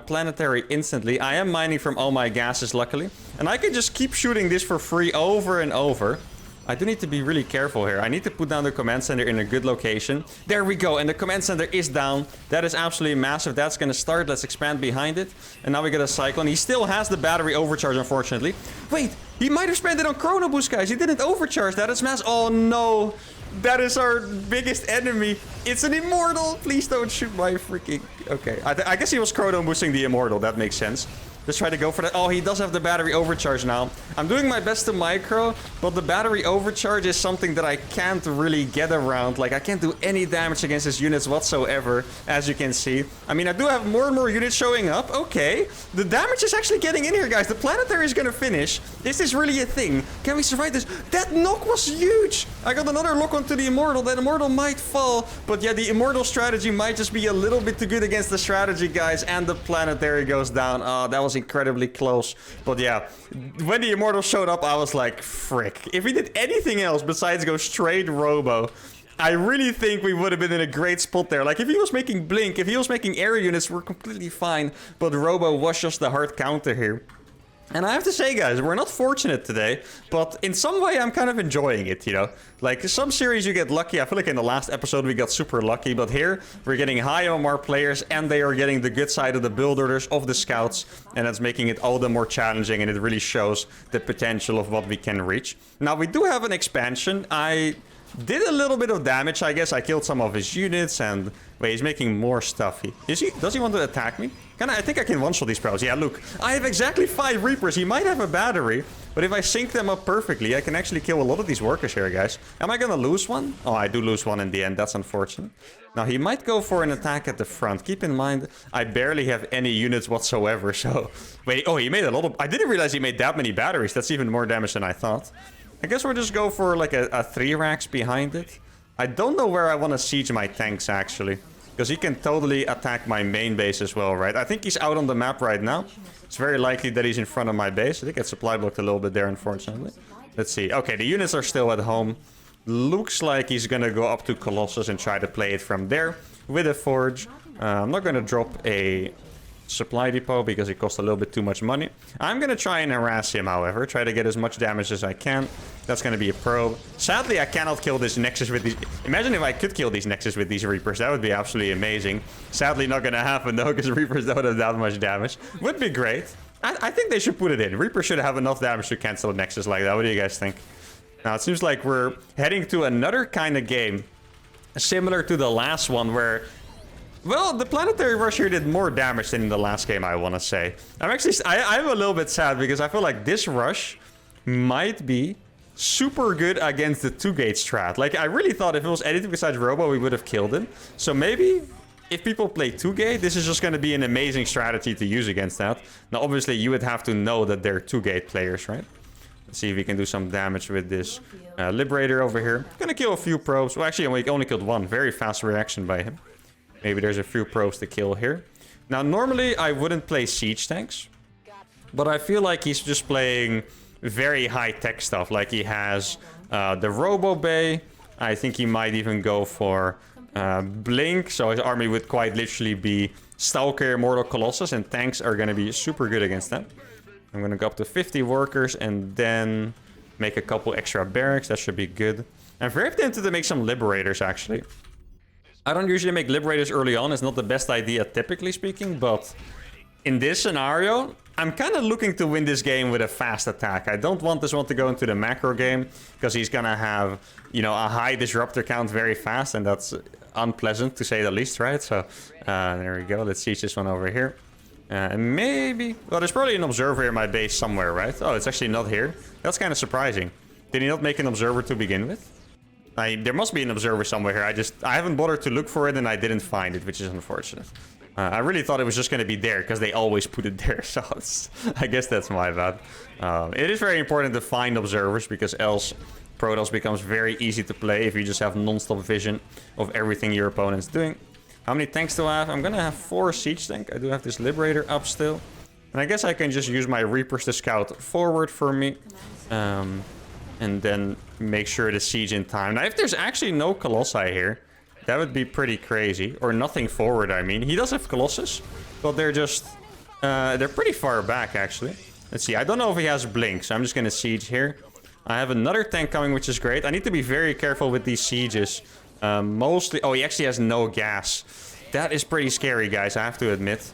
planetary instantly. I am mining from all my gases, luckily. And I can just keep shooting this for free over and over. I do need to be really careful here. I need to put down the command center in a good location. There we go. And the command center is down. That is absolutely massive. That's going to start. Let's expand behind it. And now we get a Cyclone. He still has the battery overcharge, unfortunately. Wait, he might have spent it on Chrono Boost, guys. He didn't overcharge that. It's mass. Oh, no. That is our biggest enemy. It's an Immortal. Please don't shoot my freaking... Okay. I guess he was Chrono Boosting the Immortal. That makes sense. Let's try to go for that. Oh, he does have the battery overcharge now. I'm doing my best to micro, but the battery overcharge is something that I can't really get around. Like, I can't do any damage against his units whatsoever, as you can see. I mean, I do have more and more units showing up. Okay. The damage is actually getting in here, guys. The Planetary is going to finish. Is this really a thing? Can we survive this? That knock was huge. I got another lock onto the Immortal. That Immortal might fall, but yeah, the Immortal strategy might just be a little bit too good against the strategy, guys, and the Planetary goes down. Oh, that was incredibly close. But yeah, when the Immortal showed up, I was like, frick. If he did anything else besides go straight Robo, I really think we would have been in a great spot there. Like, if he was making Blink, if he was making area units, we're completely fine. But Robo was just the hard counter here. And I have to say, guys, we're not fortunate today, but in some way I'm kind of enjoying it, you know? Like, some series you get lucky. I feel like in the last episode we got super lucky, but here we're getting high on our players, and they are getting the good side of the build orders, of the scouts, and that's making it all the more challenging, and it really shows the potential of what we can reach. Now, we do have an expansion. I did a little bit of damage, I guess. I killed some of his units, and... Wait, he's making more stuff. Does he want to attack me? I think I can one-shot these pros. Yeah, look. I have exactly 5 Reapers. He might have a battery, but if I sync them up perfectly, I can actually kill a lot of these workers here, guys. Am I gonna lose one? Oh, I do lose one in the end. That's unfortunate. Now, he might go for an attack at the front. Keep in mind, I barely have any units whatsoever, so... Wait, oh, he made a lot of... I didn't realize he made that many batteries. That's even more damage than I thought. I guess we'll just go for, like, a 3 racks behind it. I don't know where I want to siege my tanks, actually. Because he can totally attack my main base as well, right? I think he's out on the map right now. It's very likely that he's in front of my base. I think it's supply blocked a little bit there, unfortunately. Let's see. Okay, the units are still at home. Looks like he's gonna go up to Colossus and try to play it from there with a forge. I'm not gonna drop a supply depot because it costs a little bit too much money. I'm gonna try and harass him, however. Try to get as much damage as I can. That's gonna be a probe. Sadly, I cannot kill this Nexus with these... Imagine if I could kill these Nexus with these Reapers. That would be absolutely amazing. Sadly, not gonna happen, though, because Reapers don't have that much damage. Would be great. I think they should put it in. Reaper should have enough damage to cancel a Nexus like that. What do you guys think? Now, it seems like we're heading to another kind of game. Similar to the last one, where... Well, the Planetary Rush here did more damage than in the last game, I want to say. I'm a little bit sad because I feel like this rush might be super good against the 2-gate strat. Like, I really thought if it was anything besides Robo, we would have killed him. So maybe if people play 2-gate, this is just going to be an amazing strategy to use against that. Now, obviously, you would have to know that they're 2-gate players, right? Let's see if we can do some damage with this Liberator over here. Gonna kill a few probes. Well, actually, we only killed one. Very fast reaction by him. Maybe there's a few probes to kill here. Now, normally I wouldn't play siege tanks, but I feel like he's just playing very high-tech stuff. Like he has the Robo Bay. I think he might even go for Blink, so his army would quite literally be Stalker, Immortal Colossus, and tanks are going to be super good against that. I'm going to go up to 50 workers and then make a couple extra barracks. That should be good. I'm very tempted to make some Liberators, actually. I don't usually make Liberators early on. It's not the best idea, typically speaking, but in this scenario, I'm kind of looking to win this game with a fast attack. I don't want this one to go into the macro game, because he's gonna have, you know, a high disruptor count very fast, and that's unpleasant, to say the least, right? So, there we go. Let's siege this one over here. And maybe... Well, there's probably an observer in my base somewhere, right? Oh, it's actually not here. That's kind of surprising. Did he not make an observer to begin with? There must be an observer somewhere here. I haven't bothered to look for it, and I didn't find it, which is unfortunate. I really thought it was just going to be there, because they always put it there. So I guess that's my bad. It is very important to find observers, because else Protoss becomes very easy to play if you just have non-stop vision of everything your opponent's doing. How many tanks do I have? I'm going to have 4 siege tank. I do have this Liberator up still. And I guess I can just use my Reapers to scout forward for me. And then make sure to siege in time. Now, if there's actually no Colossi here, that would be pretty crazy. Or nothing forward, I mean. He does have Colossus, but they're just... they're pretty far back, actually. Let's see. I don't know if he has Blink, so I'm just going to siege here. I have another tank coming, which is great. I need to be very careful with these sieges. Mostly... Oh, he actually has no gas. That is pretty scary, guys, I have to admit.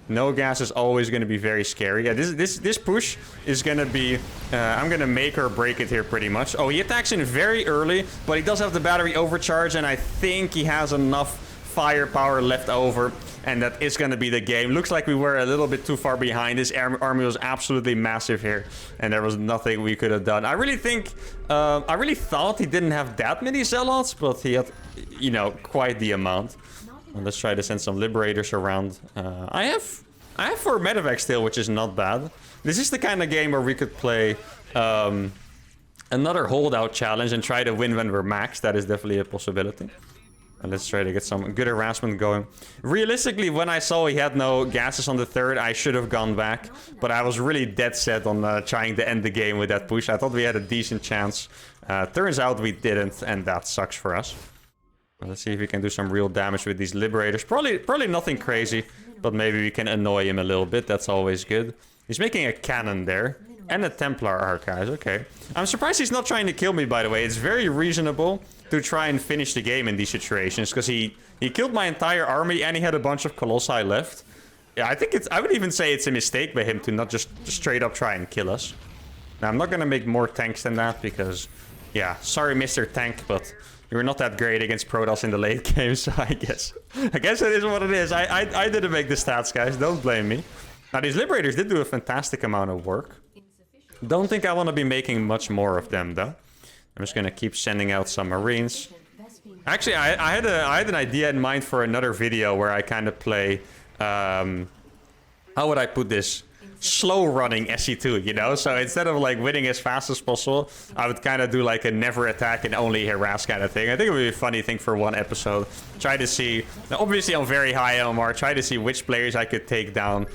No gas is always going to be very scary. Yeah, this push is going to be... I'm going to make or break it here pretty much. Oh, he attacks in very early, but he does have the battery overcharge, and I think he has enough firepower left over, and that is going to be the game. Looks like we were a little bit too far behind. This army was absolutely massive here, and there was nothing we could have done. I really think... I really thought he didn't have that many Zealots, but he had, you know, quite the amount. Well, let's try to send some Liberators around. I have 4 medevacs still, which is not bad. This is the kind of game where we could play another holdout challenge and try to win when we're maxed. That is definitely a possibility. And let's try to get some good harassment going. Realistically, when I saw he had no gases on the 3rd, I should have gone back. But I was really dead set on trying to end the game with that push. I thought we had a decent chance. Turns out we didn't, and that sucks for us. Well, let's see if we can do some real damage with these Liberators. Probably nothing crazy, but maybe we can annoy him a little bit. That's always good. He's making a cannon there. And a Templar Archives, okay. I'm surprised he's not trying to kill me, by the way. It's very reasonable to try and finish the game in these situations, because he killed my entire army and he had a bunch of Colossi left. Yeah, I would even say it's a mistake by him to not just straight up try and kill us. Now, I'm not going to make more tanks than that, because, yeah, sorry, Mr. Tank, but... You're not that great against Protoss in the late game, so I guess it is what it is. I didn't make the stats, guys. Don't blame me. Now, these Liberators did do a fantastic amount of work. Don't think I want to be making much more of them, though. I'm just going to keep sending out some Marines. Actually, I had an idea in mind for another video where I kind of play... how would I put this? slow running SE2, you know? So instead of like winning as fast as possible, I would kind of do like a never attack and only harass kind of thing. I think it would be a funny thing for one episode. Try to see, now obviously on very high LMR, try to see which players I could take down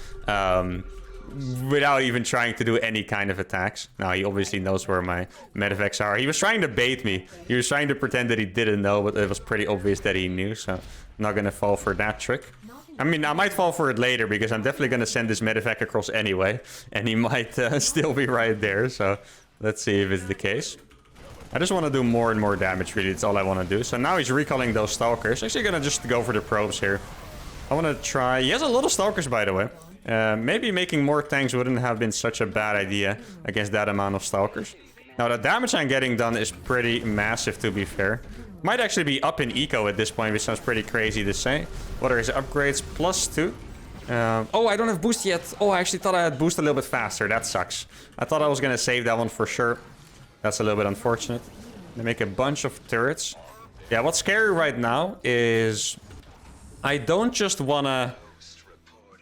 without even trying to do any kind of attacks. Now he obviously knows where my medevacs are. He was trying to bait me. He was trying to pretend that he didn't know, but it was pretty obvious that he knew, so I'm not gonna fall for that trick. I mean, I might fall for it later because I'm definitely going to send this medevac across anyway. And he might still be right there. So let's see if it's the case. I just want to do more and more damage, really. That's all I want to do. So now he's recalling those stalkers. Actually going to just go for the probes here. I want to try... He has a lot of stalkers, by the way. Maybe making more tanks wouldn't have been such a bad idea against that amount of stalkers. Now, the damage I'm getting done is pretty massive, to be fair. Might actually be up in eco at this point, which sounds pretty crazy to say. What are his upgrades? +2. Oh, I don't have boost yet. Oh, I actually thought I had boost a little bit faster. That sucks. I thought I was going to save that one for sure. That's a little bit unfortunate. They make a bunch of turrets. Yeah, what's scary right now is... I don't just want to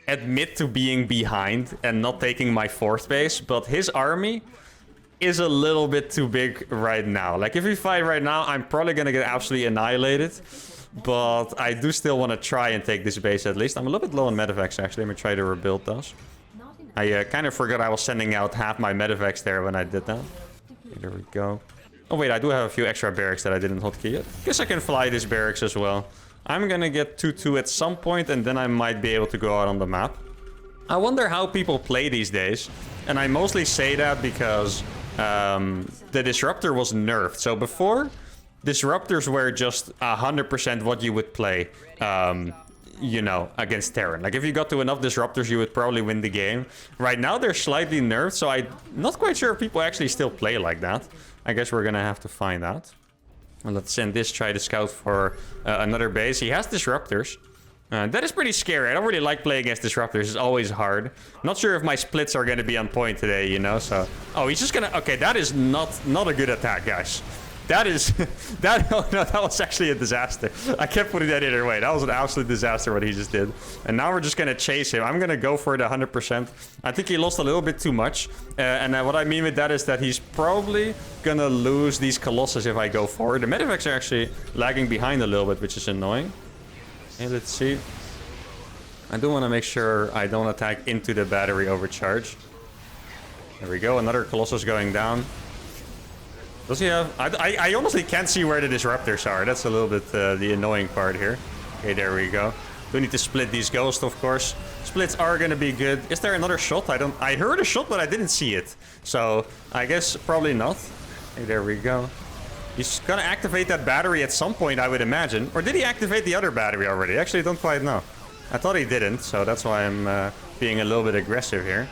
admit to being behind and not taking my 4th base, but his army is a little bit too big right now. Like, if we fight right now, I'm probably gonna get absolutely annihilated. But I do still want to try and take this base at least. I'm a little bit low on medevacs, actually. Let me try to rebuild those. I kind of forgot I was sending out half my medevacs there when I did that. Okay, there we go. Oh, wait, I do have a few extra barracks that I didn't hotkey yet. Guess I can fly this barracks as well. I'm gonna get 2-2 at some point, and then I might be able to go out on the map. I wonder how people play these days. And I mostly say that because... the disruptor was nerfed. So before, disruptors were just 100% what you would play, you know, against Terran. Like, if you got to enough disruptors, you would probably win the game. Right now, they're slightly nerfed, so I'm not quite sure if people actually still play like that. I guess we're gonna have to find out. Well, let's send this, try to scout for another base. He has disruptors. That is pretty scary. I don't really like playing against disruptors. It's always hard. Not sure if my splits are going to be on point today, you know, so... Oh, he's just going to... Okay, that is not a good attack, guys. That is... Oh, no, that was actually a disaster. I kept putting that either way. That was an absolute disaster what he just did. And now we're just going to chase him. I'm going to go for it 100%. I think he lost a little bit too much. And what I mean with that is that he's probably going to lose these Colossus if I go forward. The medevacs are actually lagging behind a little bit, which is annoying. Okay, let's see. I do want to make sure I don't attack into the battery overcharge. There we go. Another Colossus going down. Does he have... I honestly can't see where the disruptors are. That's a little bit the annoying part here. Okay, there we go. We need to split these ghosts, of course. Splits are going to be good. Is there another shot? I heard a shot, but I didn't see it. So, I guess probably not. Okay, there we go. He's gonna activate that battery at some point, I would imagine. Or did he activate the other battery already? Actually, I don't quite know. I thought he didn't, so that's why I'm being a little bit aggressive here.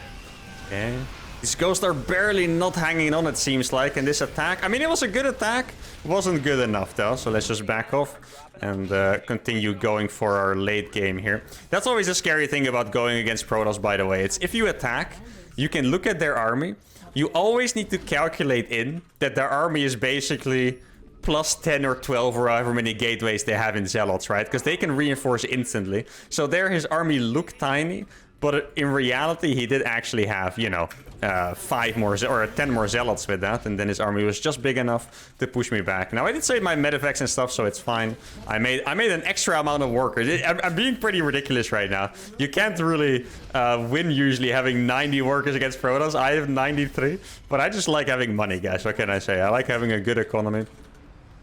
Okay. These ghosts are barely not hanging on, it seems like, in this attack. I mean, it was a good attack. It wasn't good enough, though, so let's just back off and continue going for our late game here. That's always a scary thing about going against Protoss, by the way. It's if you attack, you can look at their army. You always need to calculate in that their army is basically plus 10 or 12 or however many gateways they have in Zealots, right? Because they can reinforce instantly. So there his army looked tiny, but in reality he did actually have, you know, 5 more or 10 more Zealots with that, and then his army was just big enough to push me back. Now I did save my medevacs and stuff, so it's fine. I made an extra amount of workers. I'm being pretty ridiculous right now. You can't really win usually having 90 workers against Protoss. I have 93, but I just like having money, guys. What can I say? I like having a good economy.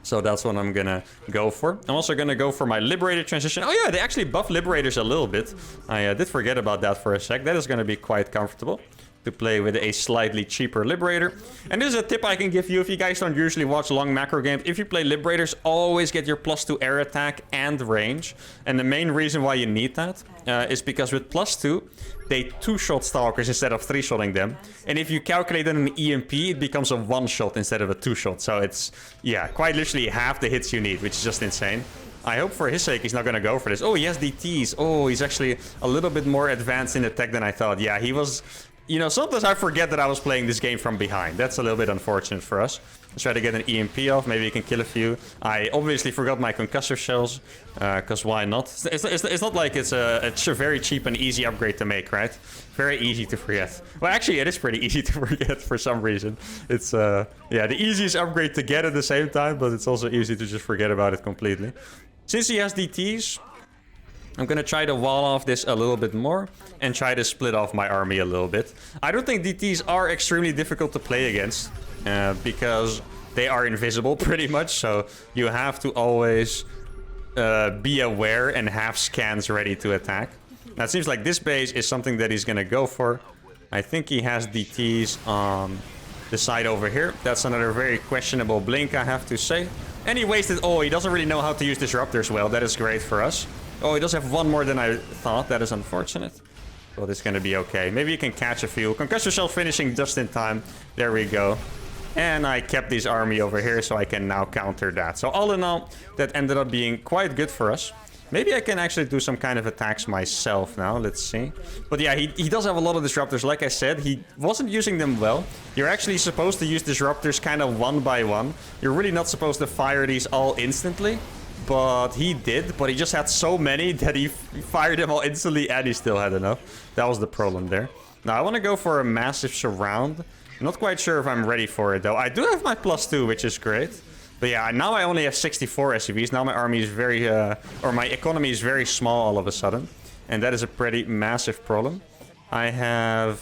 So that's what I'm gonna go for. I'm also gonna go for my Liberator transition. Oh yeah, they actually buff Liberators a little bit. I did forget about that for a sec. That is gonna be quite comfortable to play with a slightly cheaper Liberator. And this is a tip I can give you if you guys don't usually watch long macro games. If you play Liberators, always get your +2 air attack and range. And the main reason why you need that is because with +2, they 2-shot Stalkers instead of 3-shotting them. And if you calculate it in an EMP, it becomes a 1-shot instead of a 2-shot. So it's, yeah, quite literally half the hits you need, which is just insane. I hope for his sake he's not going to go for this. Oh, he has DTs. Oh, he's actually a little bit more advanced in the tech than I thought. Yeah, he was You know, sometimes I forget that I was playing this game from behind. That's a little bit unfortunate for us. Let's try to get an EMP off. Maybe we can kill a few. I obviously forgot my concussor shells, because why not? It's not like it's a very cheap and easy upgrade to make, right? Very easy to forget. Well, actually, it is pretty easy to forget for some reason. It's, yeah, the easiest upgrade to get at the same time, but it's also easy to just forget about it completely. Since he has DTs, I'm gonna try to wall off this a little bit more and try to split off my army a little bit. I don't think DTs are extremely difficult to play against, because they are invisible pretty much, so you have to always be aware and have scans ready to attack. Now it seems like this base is something that he's gonna go for. I think he has DTs on the side over here. That's another very questionable blink, I have to say. And he wasted... Oh, he doesn't really know how to use disruptors well. That is great for us. Oh, he does have one more than I thought. That is unfortunate. Well, this is going to be okay. Maybe you can catch a few. Concussor shell finishing just in time. There we go. And I kept this army over here, so I can now counter that. So all in all, that ended up being quite good for us. Maybe I can actually do some kind of attacks myself now. Let's see. But yeah, he does have a lot of disruptors. Like I said, he wasn't using them well. You're actually supposed to use disruptors kind of one by one. You're really not supposed to fire these all instantly. But he did. But he just had so many that he fired them all instantly and he still had enough. That was the problem there. Now I want to go for a massive surround. I'm not quite sure if I'm ready for it though. I do have my +2, which is great. But yeah, now I only have 64 SCVs. Now my army is very, or my economy is very small all of a sudden. And that is a pretty massive problem. I'm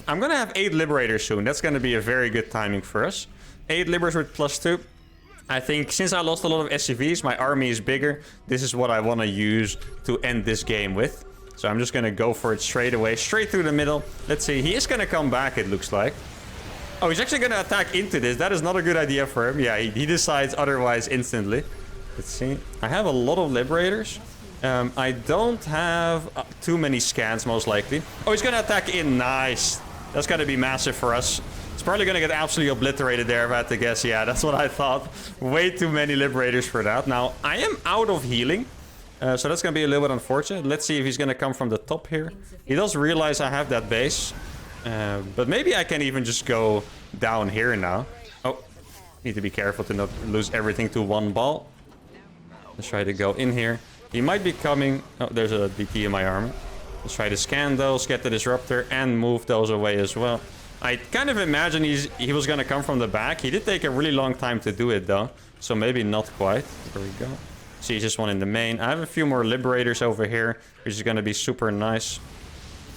gonna have 8 Liberators soon. That's gonna be a very good timing for us. 8 Liberators with +2. I think since I lost a lot of SCVs, my army is bigger. This is what I want to use to end this game with. So I'm just gonna go for it straight away, straight through the middle. Let's see, he is gonna come back, it looks like. Oh, he's actually gonna attack into this. That is not a good idea for him. Yeah, he decides otherwise instantly. Let's see. I have a lot of Liberators. I don't have too many scans, most likely. Oh, he's gonna attack in. Nice. That's gonna be massive for us. It's probably gonna get absolutely obliterated there, if I had to guess. Yeah, that's what I thought. Way too many Liberators for that. Now, I am out of healing. So that's gonna be a little bit unfortunate. Let's see if he's gonna come from the top here. He does realize I have that base. But maybe I can even just go down here now. Oh, need to be careful to not lose everything to one ball. Let's try to go in here. He might be coming. Oh, there's a DT in my army. Let's try to scan those, get the disruptor, and move those away as well. I kind of imagine he was going to come from the back. He did take a really long time to do it, though. So maybe not quite. There we go. See, just one in the main. I have a few more Liberators over here, which is going to be super nice.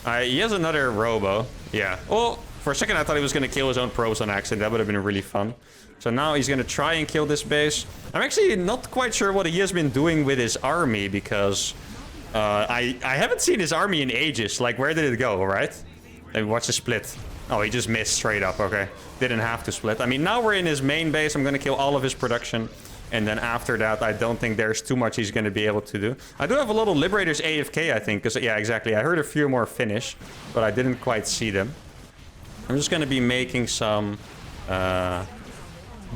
He has another Robo. Yeah. Well, for a second I thought he was going to kill his own probes on accident. That would have been really fun. So now he's going to try and kill this base. I'm actually not quite sure what he has been doing with his army, because I haven't seen his army in ages. Like, where did it go, right? Let me watch the split. Oh, he just missed straight up. Okay. Didn't have to split. I mean, now we're in his main base. I'm going to kill all of his production. And then after that, I don't think there's too much he's going to be able to do. I do have a lot of Liberators AFK, I think. Because, yeah, exactly. I heard a few more finish, but I didn't quite see them. I'm just going to be making some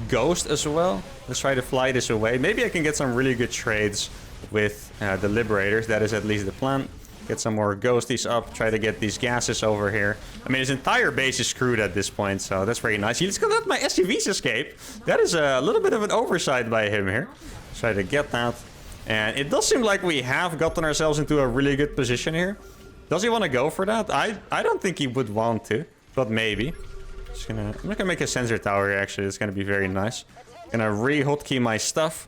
Ghost as well. Let's try to fly this away. Maybe I can get some really good trades with the Liberators. That is at least the plan. Get some more ghosties up. Try to get these gases over here. I mean, his entire base is screwed at this point, so that's very nice. He's gonna let my SCVs escape. That is a little bit of an oversight by him here. Try to get that. And it does seem like we have gotten ourselves into a really good position here. Does he want to go for that? I don't think he would want to, but maybe. I'm not gonna make a sensor tower here, actually. It's gonna be very nice. Gonna re-hotkey my stuff.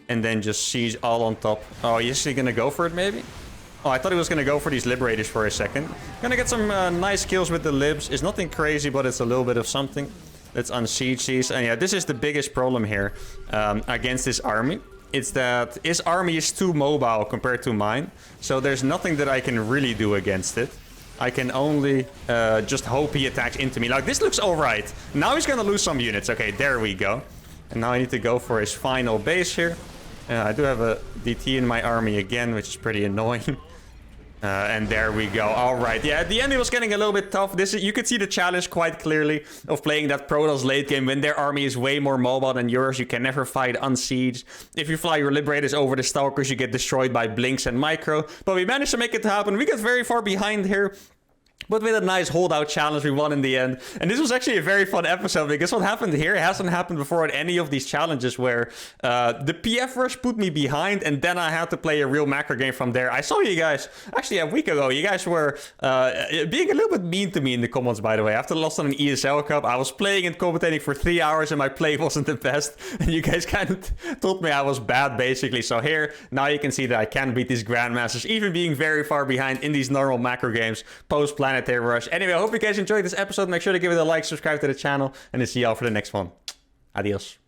And then just siege all on top. Oh, he's actually gonna go for it, maybe? Oh, I thought he was going to go for these Liberators for a second. Gonna get some nice kills with the Libs. It's nothing crazy, but it's a little bit of something. Let's unsiege these. And yeah, this is the biggest problem here against this army. It's that his army is too mobile compared to mine. So there's nothing that I can really do against it. I can only just hope he attacks into me. Like, this looks alright. Now he's going to lose some units. Okay, there we go. And now I need to go for his final base here. I do have a DT in my army again, which is pretty annoying. And there we go. All right. Yeah, at the end it was getting a little bit tough. You could see the challenge quite clearly of playing that Protoss late game when their army is way more mobile than yours. You can never fight unsieged. If you fly your Liberators over the Stalkers, you get destroyed by Blinks and Micro. But we managed to make it happen. We got very far behind here. But with a nice holdout challenge, we won in the end. And this was actually a very fun episode, because what happened here hasn't happened before in any of these challenges, where the PF rush put me behind, and then I had to play a real macro game from there. I saw you guys, actually a week ago, you guys were being a little bit mean to me in the comments, by the way. After I lost on an ESL Cup, I was playing and commentating for 3 hours, and my play wasn't the best. And you guys kind of told me I was bad, basically. So here, now you can see that I can beat these Grandmasters, even being very far behind in these normal macro games, post-Planetary Rush. Anyway, I hope you guys enjoyed this episode. Make sure to give it a like, subscribe to the channel, and I'll see y'all for the next one. Adios.